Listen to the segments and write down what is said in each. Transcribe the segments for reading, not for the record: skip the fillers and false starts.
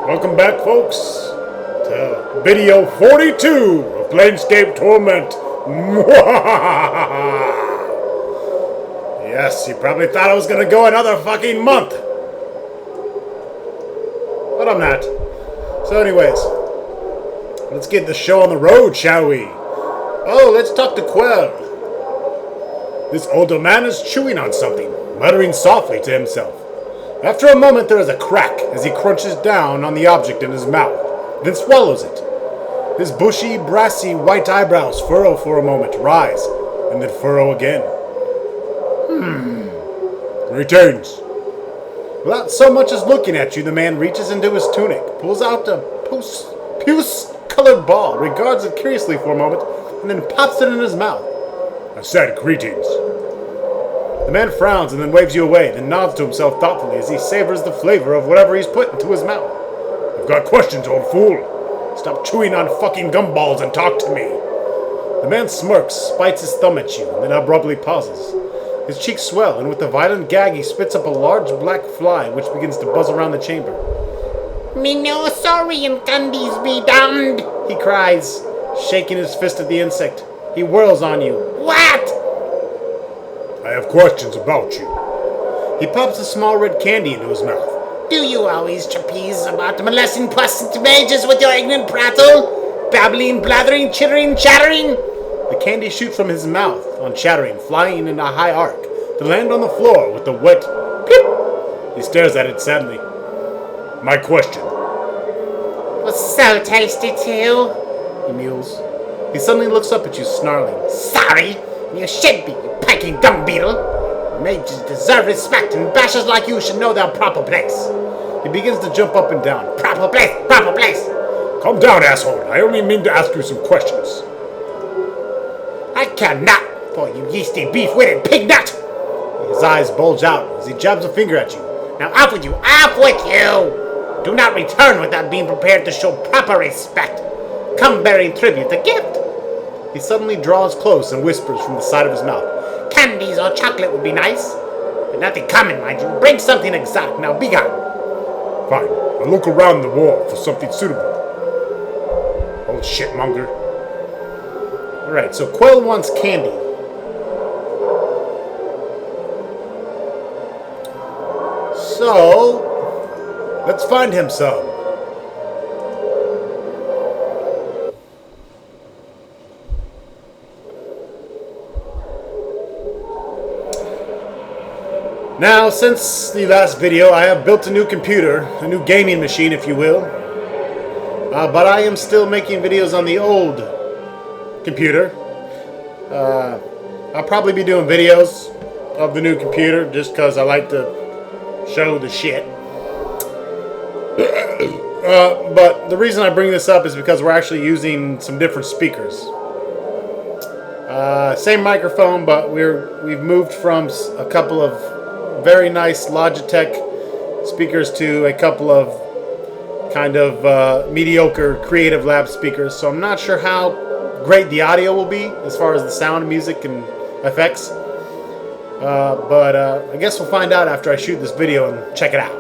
Welcome back, folks, to video 42 of Planescape Torment. Yes, you probably thought I was gonna go another fucking month, but I'm not. So anyways, let's get the show on the road, shall we? Oh, let's talk to Quell. This older man is chewing on something, muttering softly to himself. After a moment, there is a crack as he crunches down on the object in his mouth, then swallows it. His bushy, brassy, white eyebrows furrow for a moment, rise, and then furrow again. Returns. Without so much as looking at you, the man reaches into his tunic, pulls out a puce-colored ball, regards it curiously for a moment, and then pops it in his mouth. I said greetings. The man frowns and then waves you away, then nods to himself thoughtfully as he savors the flavor of whatever he's put into his mouth. I've got questions, old fool. Stop chewing on fucking gumballs and talk to me. The man smirks, spites his thumb at you, and then abruptly pauses. His cheeks swell, and with a violent gag he spits up a large black fly which begins to buzz around the chamber. Me no sorry and candies be damned, he cries, shaking his fist at the insect. He whirls on you. What? I have questions about you. He pops a small red candy into his mouth. Do you always trapeze about molesting pleasant mages with your ignorant prattle? Babbling, blathering, chittering, chattering? The candy shoots from his mouth on chattering, flying in a high arc, to land on the floor with a wet plip. He stares at it sadly. My question. Was so tasty too, he mews. He suddenly looks up at you, snarling. Sorry, you should be, you pecking dung beetle. Mages deserve respect, and bashers like you should know their proper place. He begins to jump up and down. Proper place, proper place. Calm down, asshole. I only mean to ask you some questions. I cannot, for you yeasty beef-witted pig nut. His eyes bulge out as he jabs a finger at you. Now off with you, off with you! Do not return without being prepared to show proper respect. Come bearing tribute, the gift. He suddenly draws close and whispers from the side of his mouth. Candies or chocolate would be nice, but nothing common, mind you. Bring something exotic. Now be gone. Fine. I'll look around the wall for something suitable. Old shitmonger. Alright, so Quell wants candy. So, let's find him some. Now, since the last video, I have built a new computer, a new gaming machine, if you will. But I am still making videos on the old computer. I'll probably be doing videos of the new computer just because I like to show the shit. But the reason I bring this up is because we're actually using some different speakers. Same microphone, but we've moved from a couple of very nice Logitech speakers to a couple of kind of mediocre Creative Lab speakers. So I'm not sure how great the audio will be as far as the sound, music, and effects. But I guess we'll find out after I shoot this video and check it out.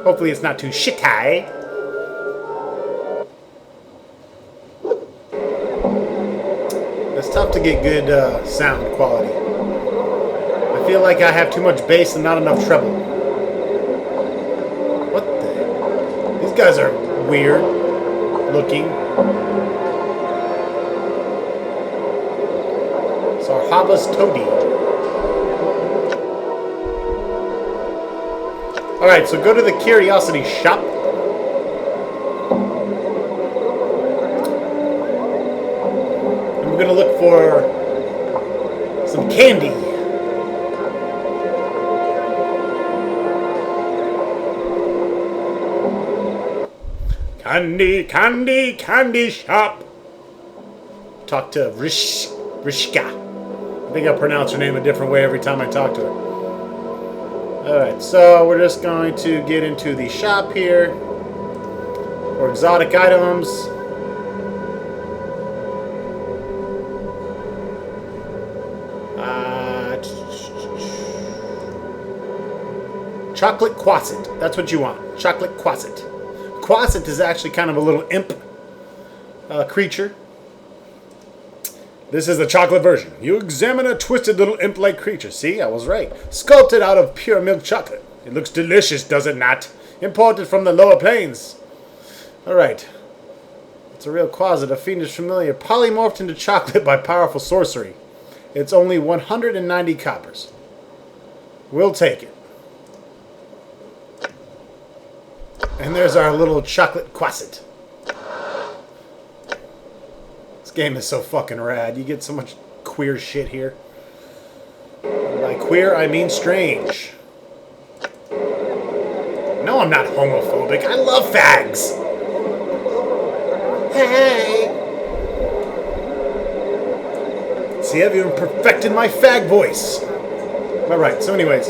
Hopefully it's not too shitty. It's tough to get good sound quality. I feel like I have too much bass and not enough treble. What the? These guys are weird looking. Sarhabas Toady. Alright, so go to the curiosity shop. And we're going to look for some candy. Candy shop. Talk to Rishka. I think I pronounce her name a different way every time I talk to her. Alright, so we're just going to get into the shop here for exotic items. Chocolate croissant. That's what you want. Chocolate croissant. Quasit is actually kind of a little imp creature. This is the chocolate version. You examine a twisted little imp-like creature. See, I was right. Sculpted out of pure milk chocolate. It looks delicious, does it not? Imported from the lower plains. Alright. It's a real Quasit, a fiendish familiar, polymorphed into chocolate by powerful sorcery. It's only 190 coppers. We'll take it. And there's our little chocolate Quasit. This game is so fucking rad. You get so much queer shit here. By queer, I mean strange. No, I'm not homophobic. I love fags. Hey. See, I've even perfected my fag voice. Alright, so anyways.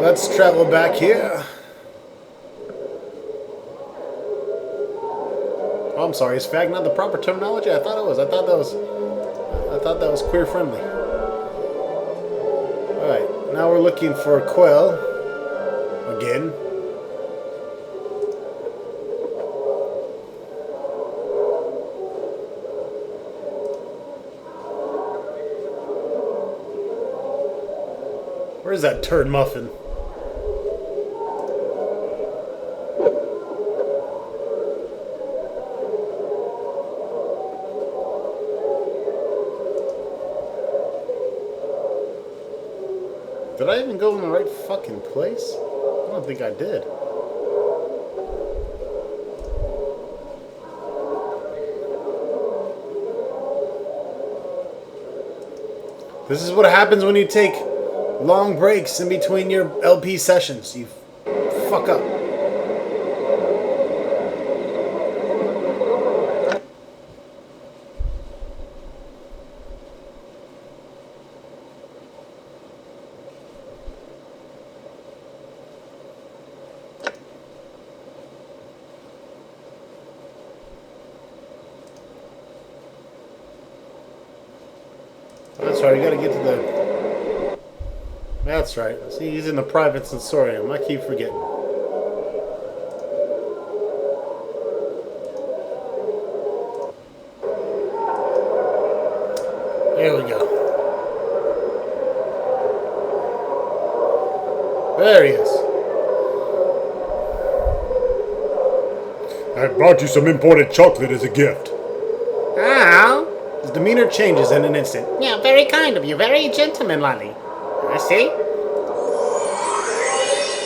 Let's travel back here. Oh, I'm sorry. Is fag not the proper terminology? I thought it was. I thought that was queer friendly. Alright, now we're looking for Quell. Again. Where's that turd muffin? Did I even go in the right fucking place? I don't think I did. This is what happens when you take long breaks in between your LP sessions. You fuck up. That's right, you gotta get to the... That's right. See, he's in the private sensorium. I keep forgetting. There we go. There he is. I brought you some imported chocolate as a gift. Oh? His demeanor changes in an instant. Yeah, very kind of you. Very gentlemanly. I see.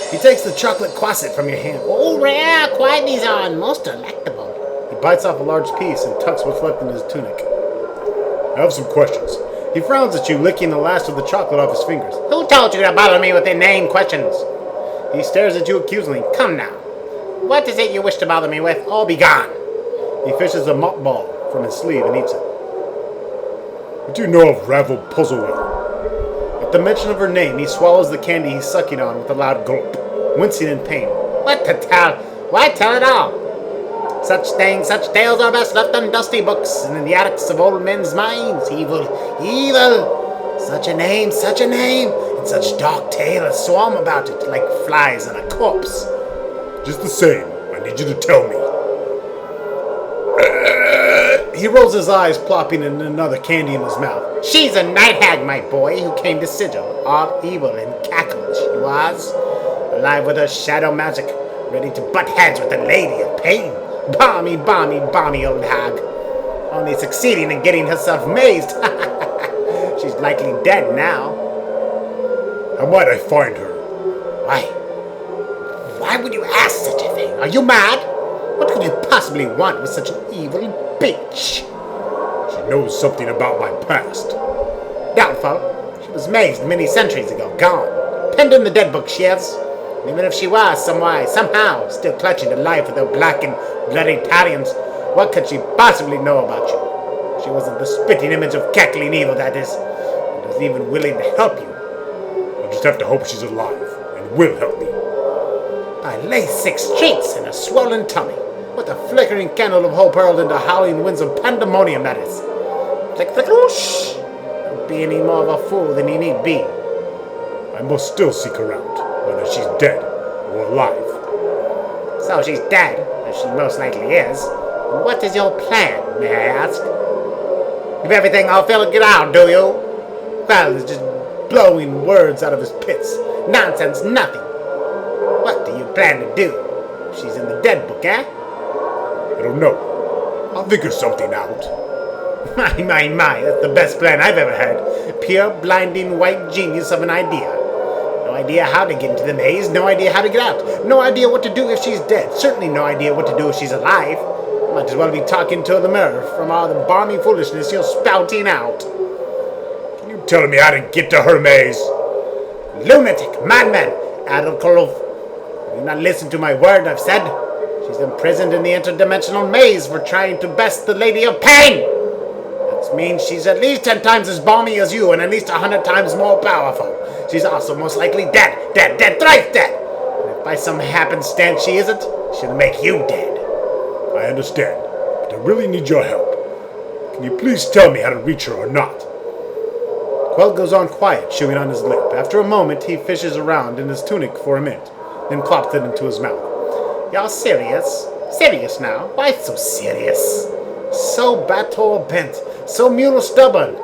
He takes the chocolate Quasit from your hand. Oh, rare. Quite these are most delectable. He bites off a large piece and tucks what's left in his tunic. I have some questions. He frowns at you, licking the last of the chocolate off his fingers. Who told you to bother me with inane questions? He stares at you accusingly. Come now. What is it you wish to bother me with? All be gone. He fishes a mop ball from his sleeve and eats it. What do you know of Ravel Puzzlewell? At the mention of her name, he swallows the candy he's sucking on with a loud gulp, wincing in pain. What to tell? Why tell it all? Such things, such tales are best left on dusty books and in the attics of old men's minds. Evil, evil. Such a name, and such dark tales swarm about it like flies on a corpse. Just the same, I need you to tell me. He rolls his eyes, plopping in another candy in his mouth. She's a night hag, my boy, who came to Sigil, all evil and cackled she was. Alive with her shadow magic, ready to butt heads with the Lady of Pain. Balmy, balmy, balmy old hag. Only succeeding in getting herself mazed. She's likely dead now. How might I find her? Why would you ask such a thing? Are you mad? What could you possibly want with such an evil bitch? She knows something about my past. Doubtful. She was mazed many centuries ago, gone. Pinned in the dead book she is. Even if she was somehow still clutching to life with her black and bloody talons, what could she possibly know about you? She wasn't the spitting image of cackling evil, that is. And was even willing to help you. I'll just have to hope she's alive and will help me. I lay 6 streets in a swollen tummy. What a flickering candle of hope hurled into howling winds of pandemonium, that is. Flick, flick, whoosh! Don't be any more of a fool than you need be. I must still seek her out, whether she's dead or or alive? So she's dead, as she most likely is. What is your plan, may I ask? If everything all figured out, do you? Ravel is just blowing words out of his pits. Nonsense, nothing. What do you plan to do? She's in the dead book, eh? I don't know. I'll figure something out. My, that's the best plan I've ever heard. Pure, blinding, white genius of an idea. No idea how to get into the maze, no idea how to get out. No idea what to do if she's dead. Certainly no idea what to do if she's alive. Might as well be talking to the mirror from all the balmy foolishness you're spouting out. Can you tell me how to get to her maze? Lunatic, madman, Adelkolov. Will you not listen to my word, I've said? She's imprisoned in the interdimensional maze for trying to best the Lady of Pain. That means she's at least 10 times as balmy as you and at least 100 times more powerful. She's also most likely dead, thrice dead. And if by some happenstance she isn't, she'll make you dead. I understand, but I really need your help. Can you please tell me how to reach her or not? Quell goes on quiet, chewing on his lip. After a moment, he fishes around in his tunic for a mint, then plops it into his mouth. You're serious? Serious now? Why so serious? So battle bent, so mule stubborn.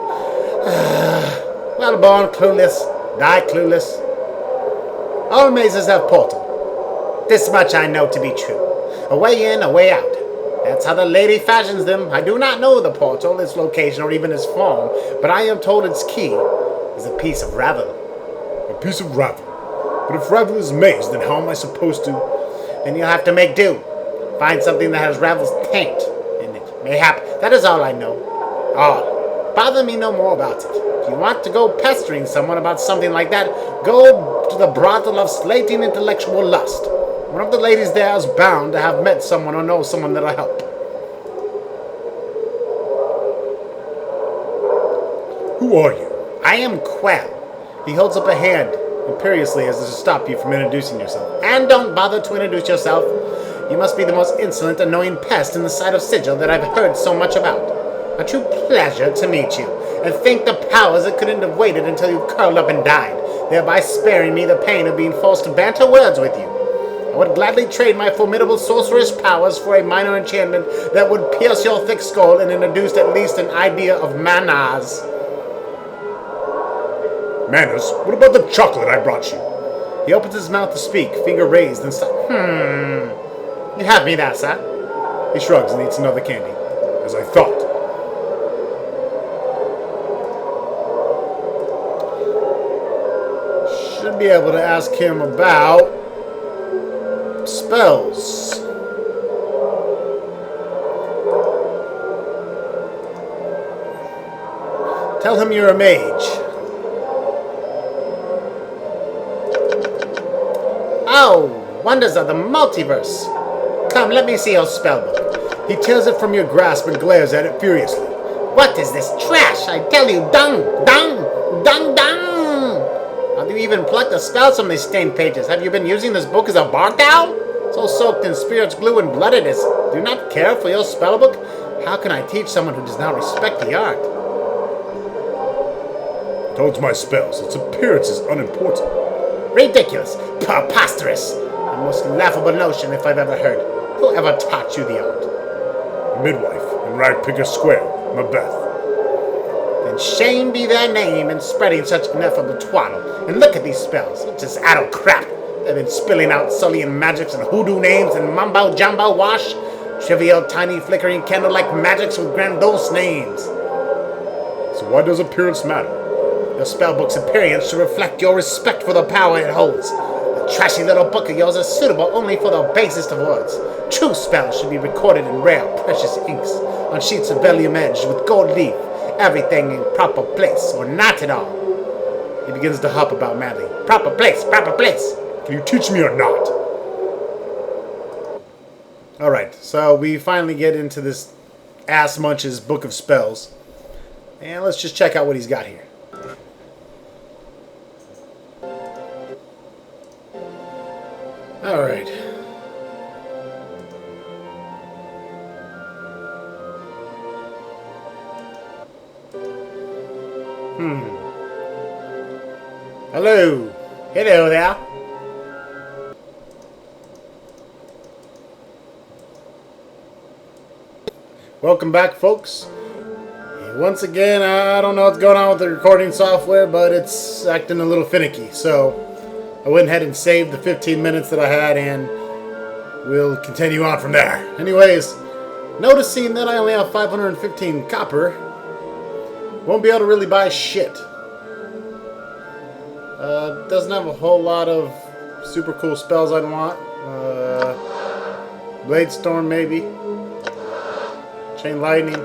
Well born, clueless, die clueless. All mazes have portal. This much I know to be true. A way in, a way out. That's how the lady fashions them. I do not know the portal, its location, or even its form, but I am told its key is a piece of Ravel. A piece of Ravel? But if Ravel is mazed, then how am I supposed to... Then you'll have to make do. Find something that has Ravel's taint in it. Mayhap, that is all I know. All. Bother me no more about it. If you want to go pestering someone about something like that, go to the brothel of slating intellectual lust. One of the ladies there is bound to have met someone or know someone that'll help. Who are you? I am Quell. He holds up a hand imperiously as to stop you from introducing yourself. And don't bother to introduce yourself. You must be the most insolent, annoying pest in the sight of Sigil that I've heard so much about. A true pleasure to meet you, and thank the powers that couldn't have waited until you curled up and died, thereby sparing me the pain of being forced to banter words with you. I would gladly trade my formidable sorceress powers for a minor enchantment that would pierce your thick skull and introduce at least an idea of manners. Manners? What about the chocolate I brought you? He opens his mouth to speak, finger raised and stops. You have me there, sir. He shrugs and eats another candy. As I thought. Should be able to ask him about spells. Tell him you're a mage. Oh, wonders of the multiverse. Come, let me see your spellbook. He tears it from your grasp and glares at it furiously. What is this trash? I tell you, dung, dung, dung, dung. How do you even pluck the spells from these stained pages? Have you been using this book as a bar towel? So soaked in spirit's glue and blood it is. Do you not care for your spellbook? How can I teach someone who does not respect the art? Towards my spells, its appearance is unimportant. Ridiculous, preposterous, the most laughable notion if I've ever heard. Who ever taught you the art? A midwife in Ragpicker Square, Macbeth. Then shame be their name in spreading such ineffable twaddle. And look at these spells, it's just addle crap. They've been spilling out Sullian magics and hoodoo names and mumbo-jumbo wash. Trivial, tiny, flickering candle-like magics with grandiose names. So why does appearance matter? Your spellbook's appearance should reflect your respect for the power it holds. The trashy little book of yours is suitable only for the basest of words. True spells should be recorded in rare, precious inks, on sheets of vellum edged with gold leaf, everything in proper place, or not at all. He begins to hop about madly. Proper place, proper place. Can you teach me or not? Alright, so we finally get into this Ass Munch's Book of Spells. And let's just check out what he's got here. Alright. Hello. Hello there. Welcome back, folks. Once again, I don't know what's going on with the recording software, but it's acting a little finicky. So I went ahead and saved the 15 minutes that I had, and we'll continue on from there. Anyways, noticing that I only have 515 copper, won't be able to really buy shit. Doesn't have a whole lot of super cool spells I'd want. Blade Storm, maybe. Chain Lightning.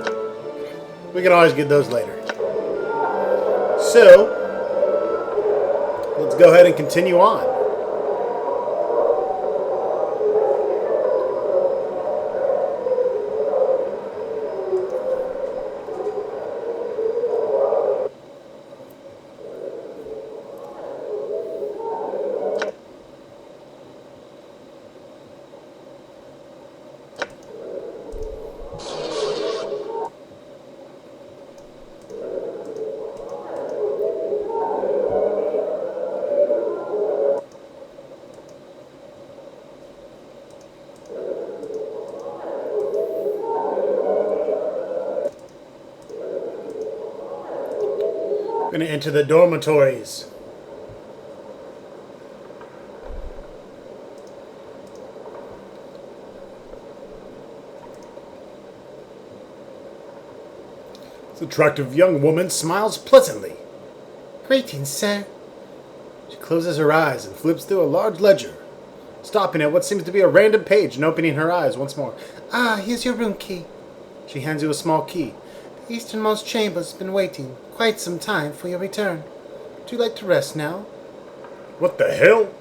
We can always get those later. So, let's go ahead and continue on. We're going to enter the dormitories. This attractive young woman smiles pleasantly. Greetings, sir. She closes her eyes and flips through a large ledger, stopping at what seems to be a random page and opening her eyes once more. Ah, here's your room key. She hands you a small key. The easternmost chamber's been waiting quite some time for your return. Would you like to rest now? What the hell?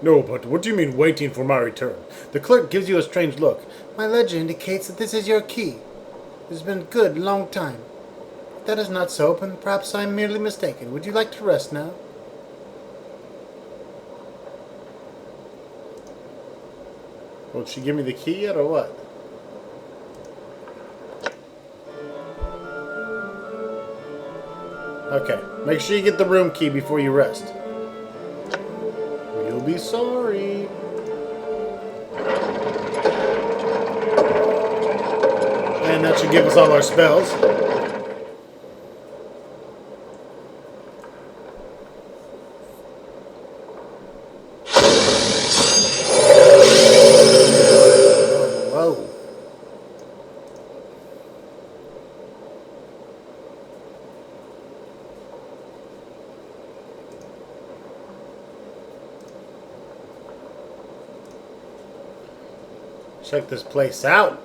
No, but what do you mean waiting for my return? The clerk gives you a strange look. My ledger indicates that this is your key. It has been a good long time. If that is not so, then perhaps I am merely mistaken. Would you like to rest now? Will she give me the key yet, or what? Okay, make sure you get the room key before you rest. You'll be sorry. And that should give us all our spells. Whoa. Check this place out.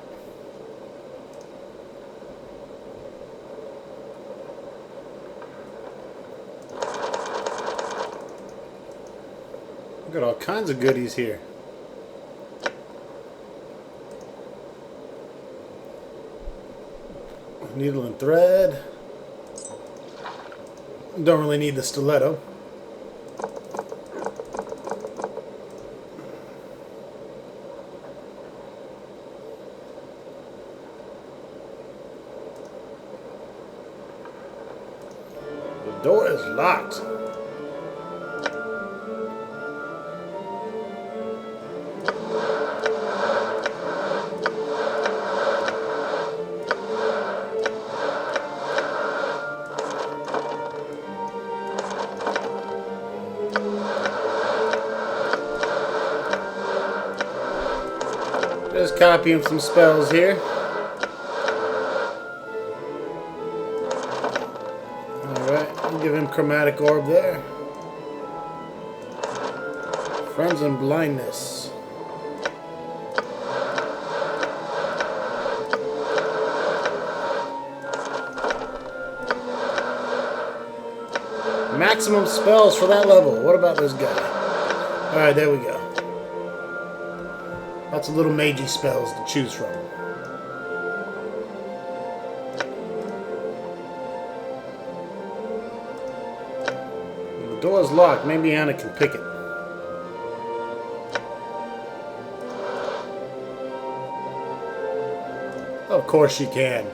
Got all kinds of goodies here. Needle and thread. Don't really need the stiletto. The door is locked. Just copying some spells here. Alright, give him Chromatic Orb there. Friends and Blindness. Maximum spells for that level. What about this guy? Alright, there we go. Lots of little magey spells to choose from. The door's locked. Maybe Anna can pick it. Of course she can.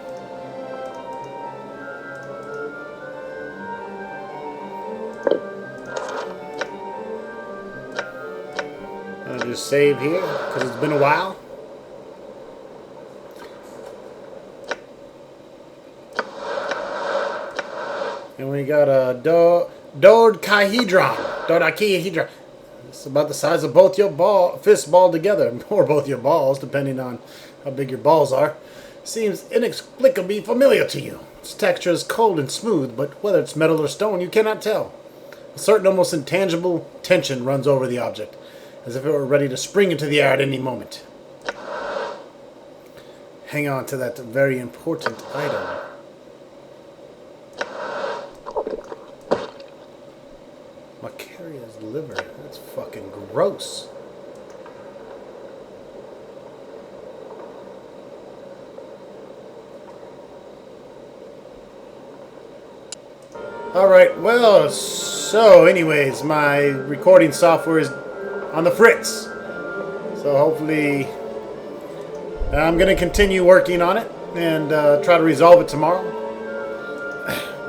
just save here because it's been a while. And we got a dodecahedron. It's about the size of both your fists balled together, or both your balls, depending on how big your balls are. Seems inexplicably familiar to you. Its texture is cold and smooth, but whether it's metal or stone, you cannot tell. A certain almost intangible tension runs over the object, as if it were ready to spring into the air at any moment. Hang on to that very important item. Macaria's liver. That's fucking gross. Alright, well, so anyways, my recording software is on the fritz. So hopefully I'm going to continue working on it and try to resolve it tomorrow.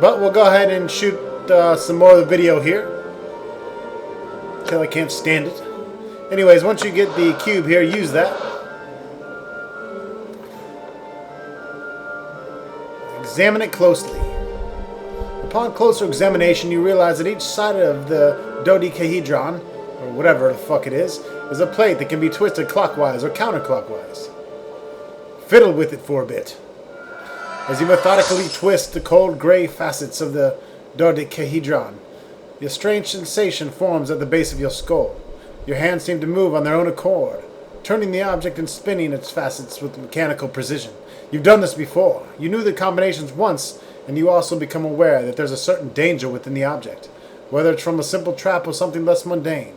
But we'll go ahead and shoot some more of the video here until I can't stand it. Anyways, once you get the cube here, use that. Examine it closely. Upon closer examination, you realize that each side of the dodecahedron, or whatever the fuck it is a plate that can be twisted clockwise or counterclockwise. Fiddle with it for a bit. As you methodically twist the cold gray facets of the dodecahedron, a strange sensation forms at the base of your skull. Your hands seem to move on their own accord, turning the object and spinning its facets with mechanical precision. You've done this before. You knew the combinations once, and you also become aware that there's a certain danger within the object, whether it's from a simple trap or something less mundane.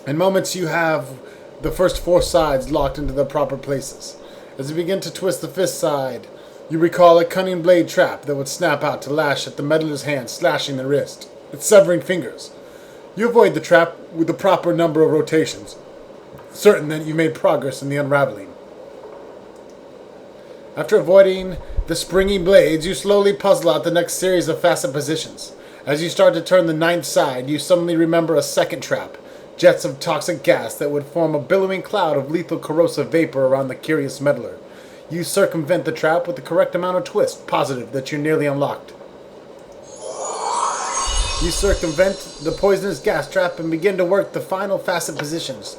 In moments you have the first four sides locked into their proper places. As you begin to twist the fifth side, you recall a cunning blade trap that would snap out to lash at the meddler's hand, slashing the wrist, its severing fingers. You avoid the trap with the proper number of rotations, certain that you made progress in the unraveling. After avoiding the springy blades, you slowly puzzle out the next series of facet positions. As you start to turn the ninth side, you suddenly remember a second trap, jets of toxic gas that would form a billowing cloud of lethal corrosive vapor around the curious meddler. You circumvent the trap with the correct amount of twist, positive that you're nearly unlocked. You circumvent the poisonous gas trap and begin to work the final facet positions.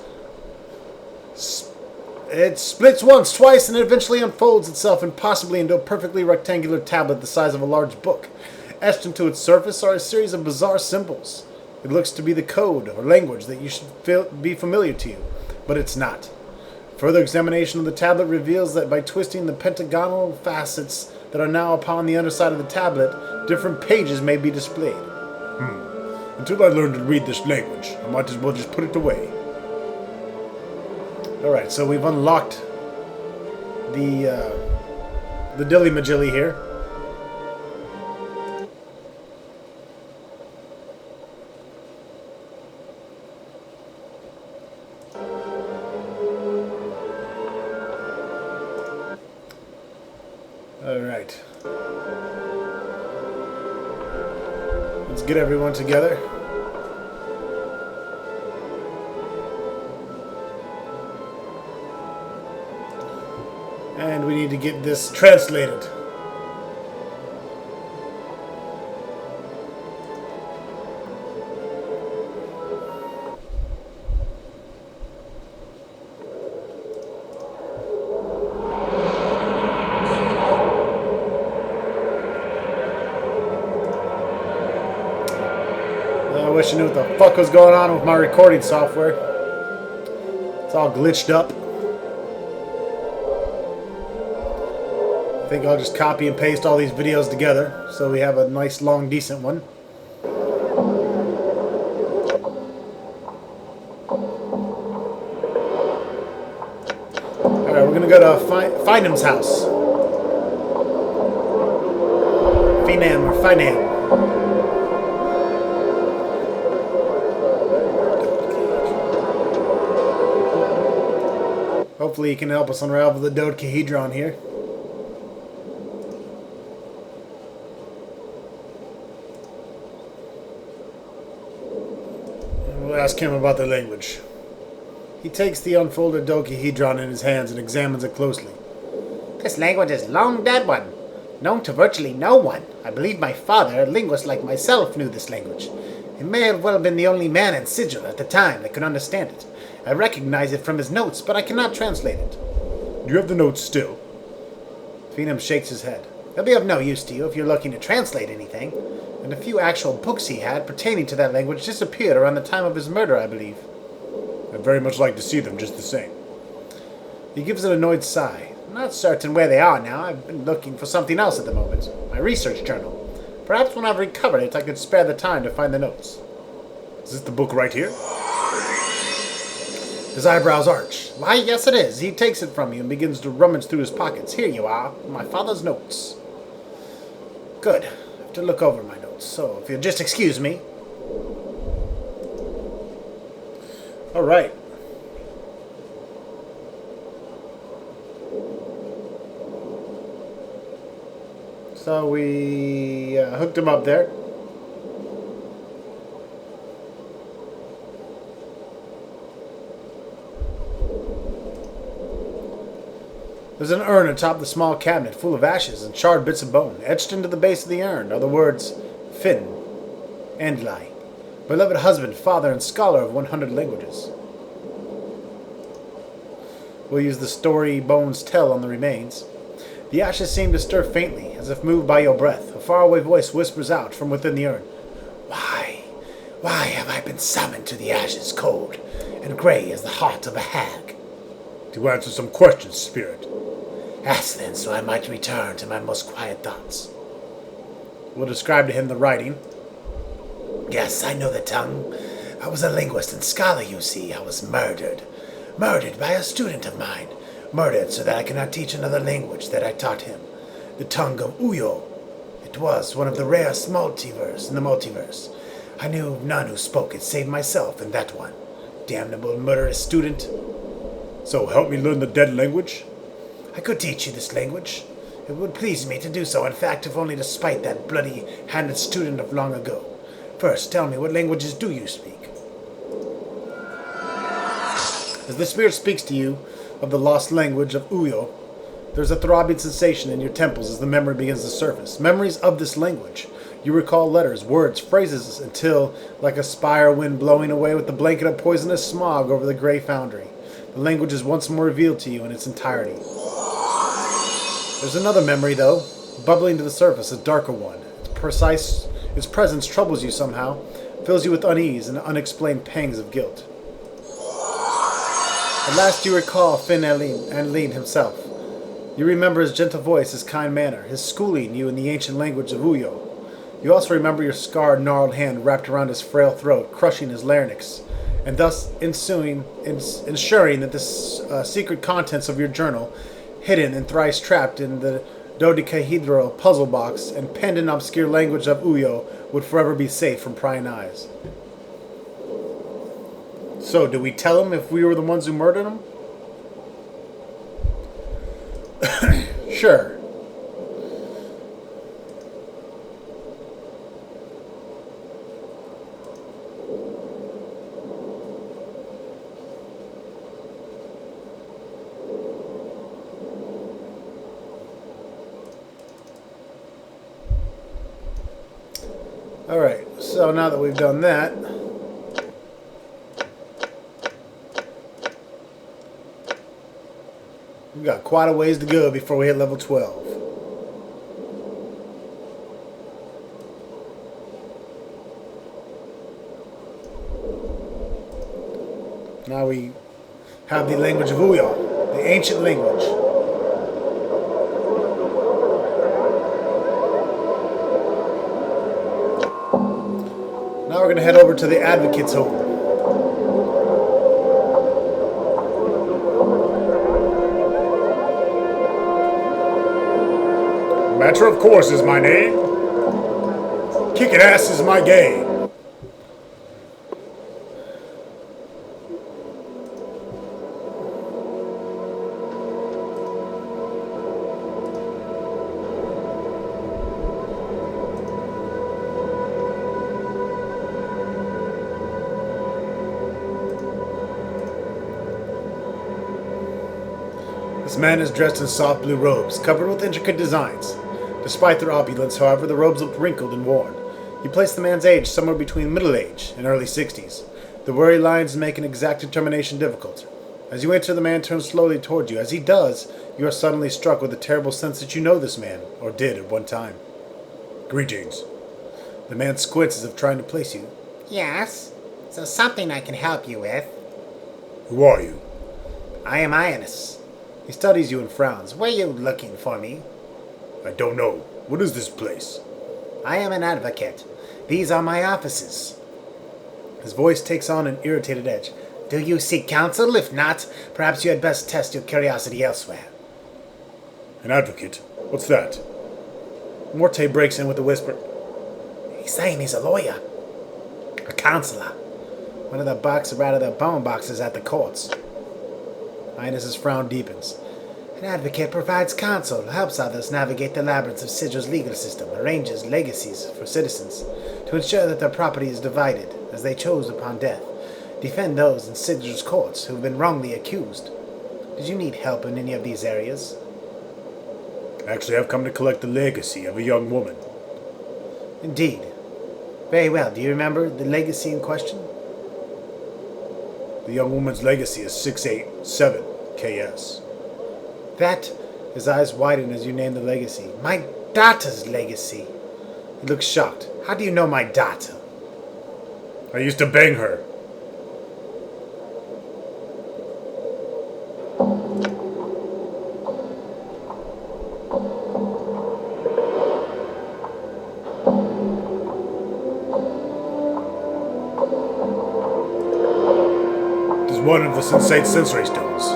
It splits once, twice, and eventually unfolds itself impossibly into a perfectly rectangular tablet the size of a large book. Etched into its surface are a series of bizarre symbols. It looks to be the code or language that you should be familiar to you, but it's not. Further examination of the tablet reveals that by twisting the pentagonal facets that are now upon the underside of the tablet, different pages may be displayed. Until I learn to read this language, I might as well just put it away. Alright, so we've unlocked the dilly-majilly here. Alright. Let's get everyone together. And we need to get this translated. I wish I knew what the fuck was going on with my recording software. It's all glitched up. I think I'll just copy and paste all these videos together so we have a nice, long, decent one. Alright, we're going to go to Finam's house. Finam or Finam. Hopefully he can help us unravel the dodecahedron here. ask him about the language. He takes the unfolded dodecahedron in his hands and examines it closely. This language is a long dead one, known to virtually no one. I believe my father, a linguist like myself, knew this language. He may have well been the only man in Sigil at the time that could understand it. I recognize it from his notes, but I cannot translate it. Do you have the notes still? Phenom shakes his head. They'll be of no use to you if you're looking to translate anything. And the few actual books he had pertaining to that language disappeared around the time of his murder, I believe. I'd very much like to see them just the same. He gives an annoyed sigh. I'm not certain where they are now. I've been looking for something else at the moment. My research journal. Perhaps when I've recovered it, I could spare the time to find the notes. Is this the book right here? His eyebrows arch. Why, yes it is. He takes it from you and begins to rummage through his pockets. Here you are, my father's notes. Good. I have to look over my notes, so if you'll just excuse me. All right. So we hooked him up there. There's an urn atop the small cabinet full of ashes and charred bits of bone. Etched into the base of the urn are the words Finn, Andlai, beloved husband, father, and scholar of 100 languages. We'll use the story bones tell on the remains. The ashes seem to stir faintly, as if moved by your breath. A faraway voice whispers out from within the urn. Why have I been summoned to the ashes, cold and grey as the heart of a hag? To answer some questions, spirit. Ask then, so I might return to my most quiet thoughts. We'll describe to him the writing. Yes, I know the tongue. I was a linguist and scholar, you see. I was murdered. Murdered by a student of mine. Murdered so that I cannot teach another language that I taught him. The tongue of Uyo. It was one of the rarest multiverse in the multiverse. I knew none who spoke it save myself and that one. Damnable murderous student. So help me learn the dead language? I could teach you this language. It would please me to do so, in fact, if only to spite that bloody-handed student of long ago. First, tell me, what languages do you speak? As the spirit speaks to you of the lost language of Uyo, there's a throbbing sensation in your temples as the memory begins to surface. Memories of this language. You recall letters, words, phrases, until, like a spire wind blowing away with the blanket of poisonous smog over the gray foundry, the language is once more revealed to you in its entirety. There's another memory, though, bubbling to the surface, a darker one. Its presence troubles you somehow, fills you with unease and unexplained pangs of guilt. At last you recall Finn Anlin himself. You remember his gentle voice, his kind manner, his schooling you in the ancient language of Uyo. You also remember your scarred, gnarled hand wrapped around his frail throat, crushing his larynx, and thus ensuring that the secret contents of your journal, hidden and thrice trapped in the dodecahedral puzzle box and penned in obscure language of Uyo, would forever be safe from prying eyes. So, do we tell him if we were the ones who murdered him? Sure. Alright, so now that we've done that, we've got quite a ways to go before we hit level 12. Now we have the language of Uyo, the ancient language. Now we're going to head over to the Advocate's home. Matter of course is my name. Kicking ass is my game. This man is dressed in soft blue robes, covered with intricate designs. Despite their opulence, however, the robes looked wrinkled and worn. You place the man's age somewhere between middle age and early 60s. The blurry lines make an exact determination difficult. As you enter, the man turns slowly toward you. As he does, you are suddenly struck with a terrible sense that you know this man, or did at one time. Greetings. The man squints as if trying to place you. Yes? So something I can help you with. Who are you? I am Ionis. He studies you and frowns. Were you looking for me? I don't know. What is this place? I am an advocate. These are my offices. His voice takes on an irritated edge. Do you seek counsel? If not, perhaps you had best test your curiosity elsewhere. An advocate? What's that? Morte breaks in with a whisper. He's saying he's a lawyer. A counselor. One of the bucks or out of the bone boxes at the courts. Ionis's frown deepens. An advocate provides counsel, helps others navigate the labyrinths of Sigil's legal system, arranges legacies for citizens to ensure that their property is divided as they chose upon death, defend those in Sigil's courts who have been wrongly accused. Did you need help in any of these areas? Actually, I've come to collect the legacy of a young woman. Indeed. Very well. Do you remember the legacy in question? The young woman's legacy is 687 KS. That, his eyes widen as you name the legacy. My daughter's legacy. He looks shocked. How do you know my daughter? I used to bang her. It is one of the sensate sensory stones.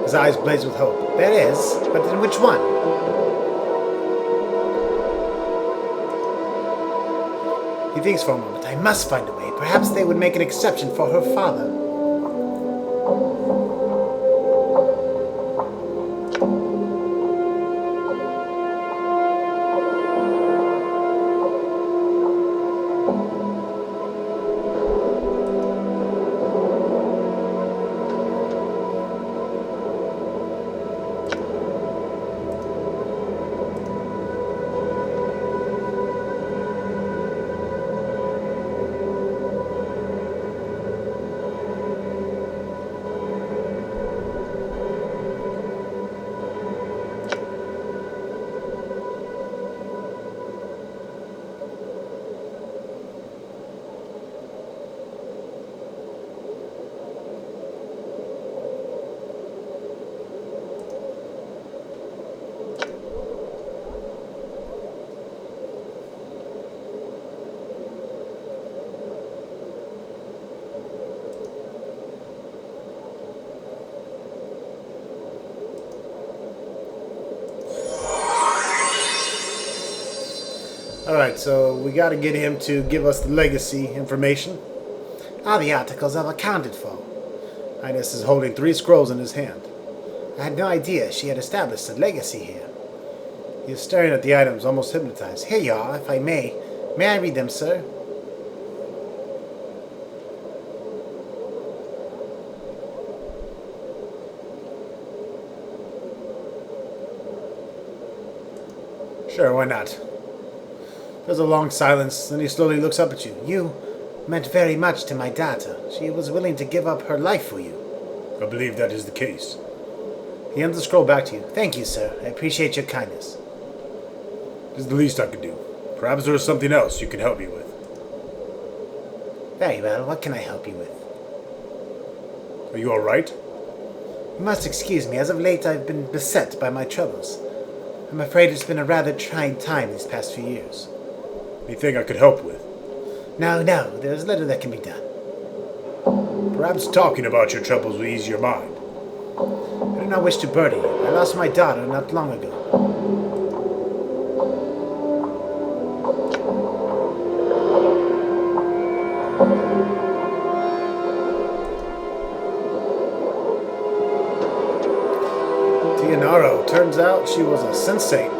His eyes blaze with hope. There is, but in which one? He thinks for a moment. I must find a way. Perhaps they would make an exception for her father. Alright, so we gotta get him to give us the legacy information. All the articles are accounted for. Ionis is holding 3 scrolls in his hand. I had no idea she had established a legacy here. He is staring at the items, almost hypnotized. Here you are, if I may. May I read them, sir? Sure, why not? There's a long silence, then he slowly looks up at you. You meant very much to my daughter. She was willing to give up her life for you. I believe that is the case. He hands the scroll back to you. Thank you, sir. I appreciate your kindness. This is the least I could do. Perhaps there is something else you can help me with. Very well. What can I help you with? Are you alright? You must excuse me. As of late, I've been beset by my troubles. I'm afraid it's been a rather trying time these past few years. Anything I could help with? No, there's little that can be done. Perhaps talking about your troubles will ease your mind. I do not wish to burden you. I lost my daughter not long ago. Tianaro, turns out she was a sensate.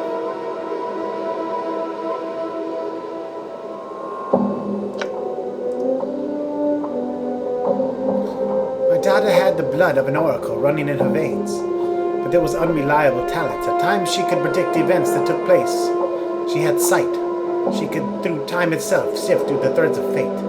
My daughter had the blood of an oracle running in her veins. But there was unreliable talent. At times she could predict events that took place. She had sight. She could, through time itself, sift through the threads of fate.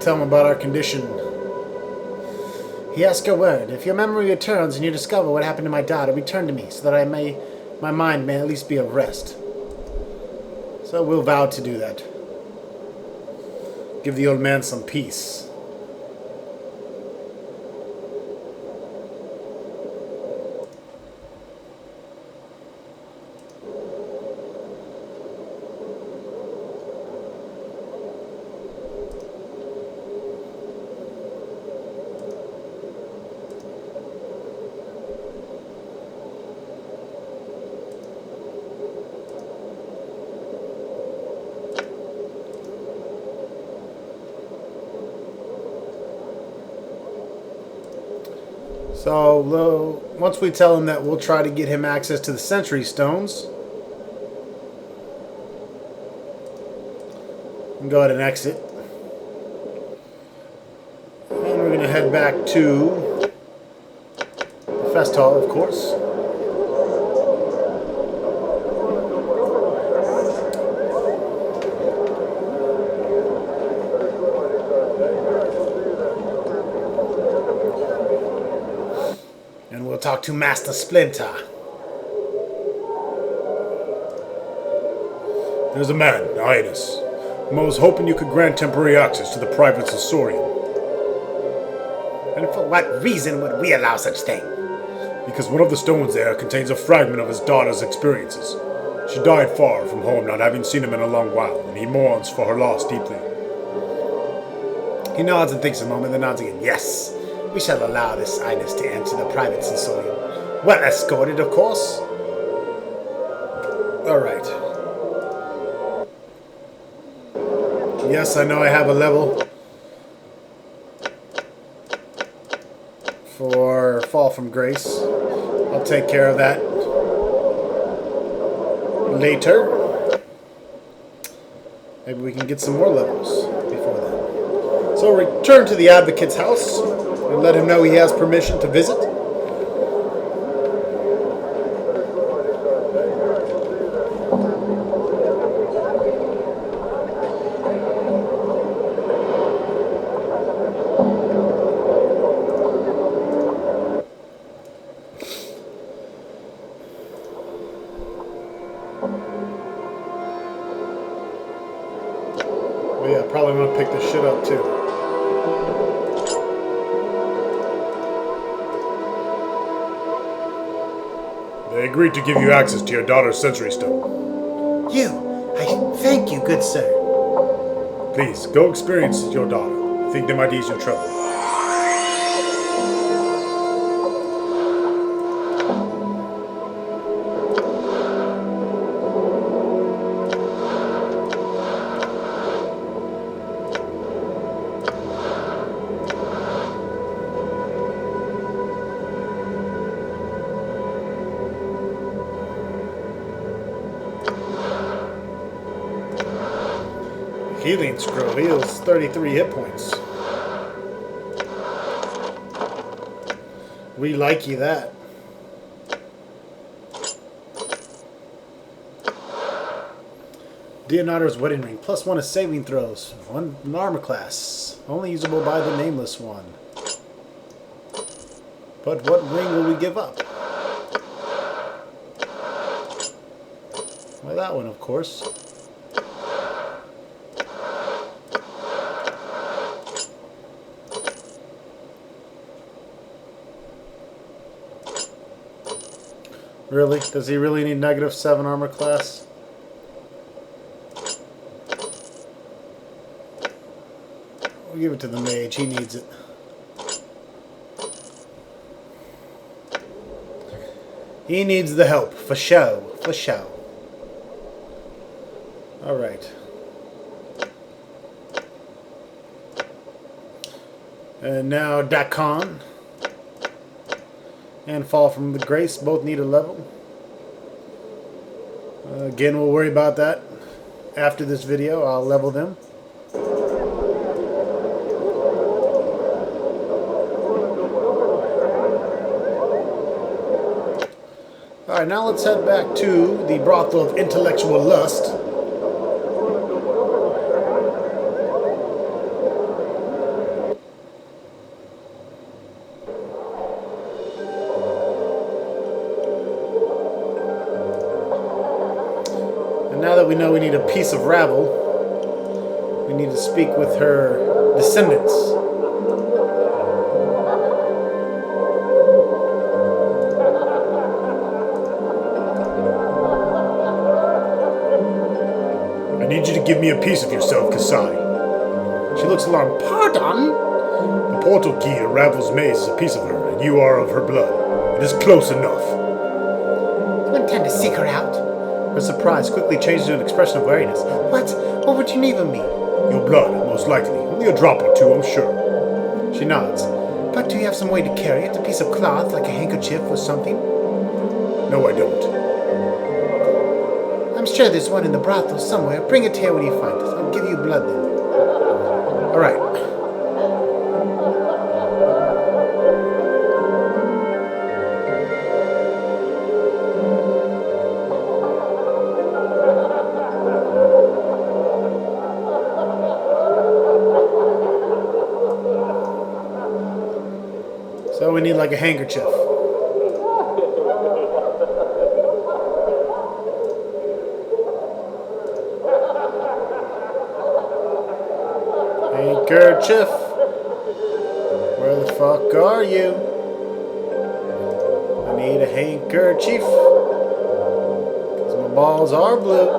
Tell him about our condition. He asked a word. If your memory returns and you discover what happened to my daughter, return to me, so that my mind may at least be of rest. So we'll vow to do that. Give the old man some peace. So, once we tell him that we'll try to get him access to the Century Stones, we can go ahead and exit. And we're going to head back to the Fest Hall, of course. Talk to Master Splinter. There's a man, Highness, whom I was hoping you could grant temporary access to the private sensorium. And for what reason would we allow such thing? Because one of the stones there contains a fragment of his daughter's experiences. She died far from home, not having seen him in a long while, and he mourns for her loss deeply. He nods and thinks a moment, then nods again. Yes. We shall allow this Highness to enter the private sensorium. Well escorted, of course. Alright. Yes, I know I have a level for Fall from Grace. I'll take care of that later. Maybe we can get some more levels before then. So return to the Advocate's house and let him know he has permission to visit. But yeah, probably want to pick this shit up too. They agreed to give you access to your daughter's Century Stone. I thank you, good sir. Please, go experience your daughter. I think they might ease your trouble. Healing Scroll heals 33 hit points. We like you that. Leonardo's Wedding Ring. +1 is saving throws. 1 armor class. Only usable by the Nameless One. But what ring will we give up? Well, that one, of course. Really? Does he really need -7 armor class? We'll give it to the mage. He needs it. He needs the help. For show. For show. Alright. And now Dakon and Fall from the Grace both need a level. Again, we'll worry about that after this video. I'll level them. Alright, now let's head back to the brothel of intellectual lust. And now that we know we need a piece of Ravel, we need to speak with her descendants. I need you to give me a piece of yourself, Kasai. She looks alarmed. Pardon? The portal key to Ravel's maze is a piece of her, and you are of her blood. It is close enough. You intend to seek her out? Her surprise quickly changes to an expression of wariness. What would you need of me? Your blood, most likely. Only a drop or two, I'm sure. She nods. But do you have some way to carry it? A piece of cloth, like a handkerchief or something? No, I don't. I'm sure there's one in the brothel somewhere. Bring it here when you find it. I'll give you blood then. Alright. So we need like a handkerchief. Handkerchief. Where the fuck are you? I need a handkerchief. Because my balls are blue.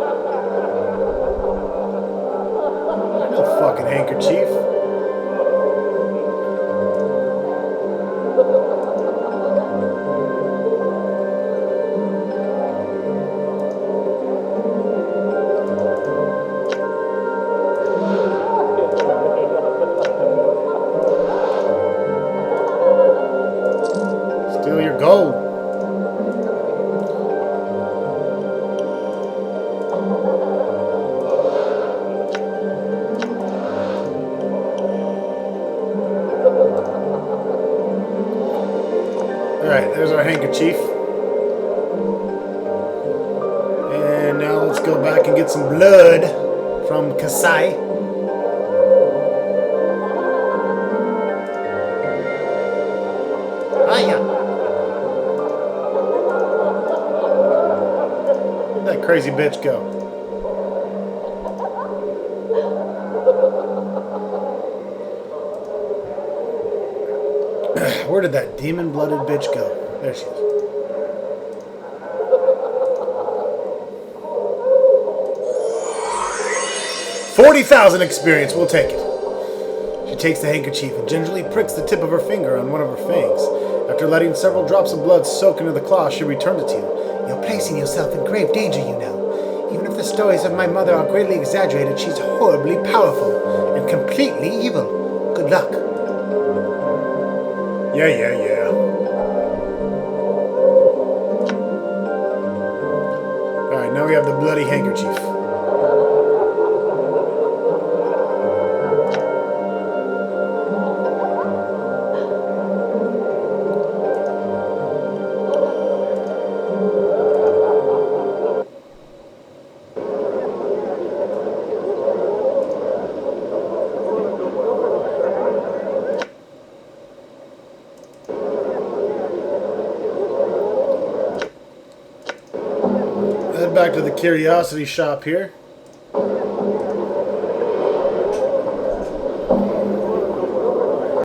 No fucking handkerchief. Steal your gold. Alright, there's our handkerchief. And now let's go back and get some blood from Kasai. Hiya. Where'd that crazy bitch go? Where did that demon-blooded bitch go? There she is. $40,000 experience. We'll take it. She takes the handkerchief and gingerly pricks the tip of her finger on one of her fangs. After letting several drops of blood soak into the cloth, she returns it to you. You're placing yourself in grave danger, you know. Even if the stories of my mother are greatly exaggerated, she's horribly powerful and completely evil. Good luck. Yeah. Alright, now we have the bloody handkerchief. Head back to the curiosity shop here.